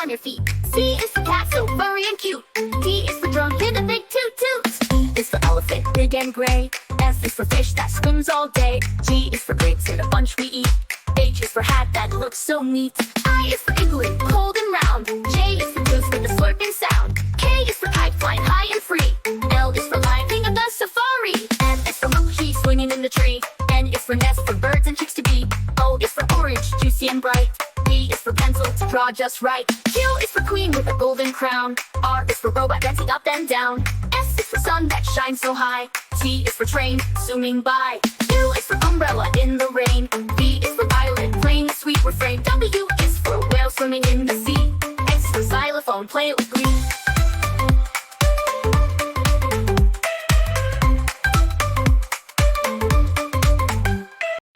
on your feet. C is for cat, so furry and cute. D is for drum, hit a big toot toot. E is for elephant, big and gray. F is for fish that swims all day. G is for grapes in a bunch we eat. H is for hat that looks so neat. I is for igloo, cold and round. J is for goose with a slurping sound. K is for kite, flying high and free. L is for lion, king of the safari. M is for monkey, swinging in the tree. N is for nest, for birds and chicks to be. O is for orange, juicy and bright. P is for pencil, to draw just right. Q is for queen with a golden crown. R is for robot, dancing up and down. S is for sun that shines so high. T is for train, zooming by. U is for umbrella in the rain. V is for violet, playing a sweet refrain. W is for whale swimming in the sea. X is for xylophone, play it with glee.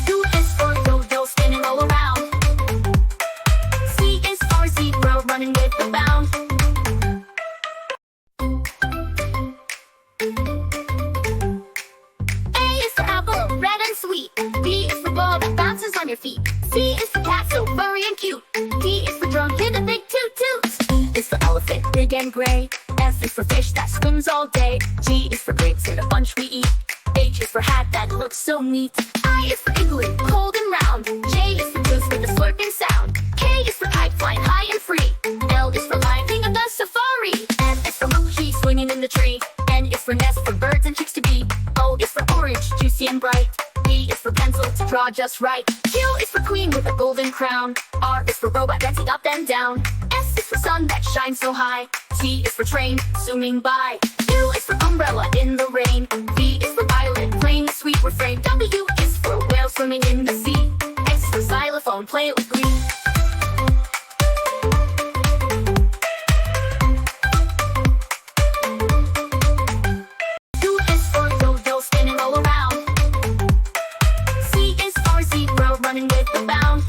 U is for yo-yo, spinning all around. Z is for zebra, running with a bound. A is for apple, red and sweet. B is for ball that bounces on your feet. C is for cat, so furry and cute. D is for drum, hit a big toot toot. E is for elephant, big and gray. F is for fish that swims all day. G is for grapes in a bunch we eat. H is for hat that looks so neat. I is for igloo, cold and round. J is for goose with a slurping sound. K is for kite, flying high and free. L is for lion, king of the safari. M is for monkey, swinging in the tree. N is for nest, for birds and chicks to be. O is for orange, juicy and bright. P is for pencil, to draw just right. Q is for queen with a golden crown. R is for robot, dancing up and down. S is for sun that shines so high. T is for train, zooming by. U is for umbrella in the rain. V is for violet, playing a sweet refrain. W is for whale swimming in the sea. X is for xylophone, play it with glee. U is for yo-yo, spinning all around. C is for zebra, running with a bound.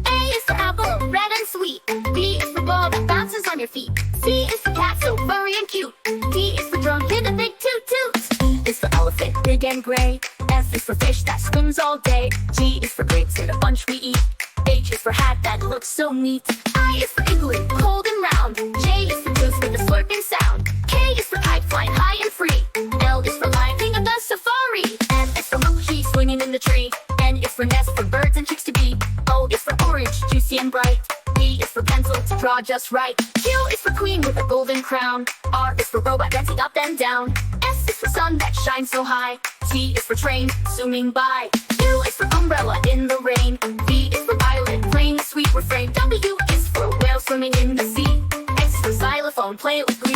A is for apple, red and sweet. B is for ball that bounces on your feet. C is for cat, so furry and cute. D is for drum, hit a big toot toot. E is for elephant, big and gray. F is for fish that swims all day. G is for grapes in a bunch we eat. H is for hat that looks so neat. I is for igloo, cold and round. J is for goose with a slurping sound. K is for kite, flying high and free. L is for lion, king of the safari. M is for monkey, swinging in the tree. N is for nest, for birds and chicks to be. O is for orange, juicy and bright. P is for pencil, to draw just right. Q is for queen with a golden crown. R is for robot, dancing up and down. S is for sun that shines so high. T is for train, zooming by. U is for umbrella in the rain. V is for violet, playing a sweet refrain. W is for whale swimming in the sea. X is for xylophone, play it with glee.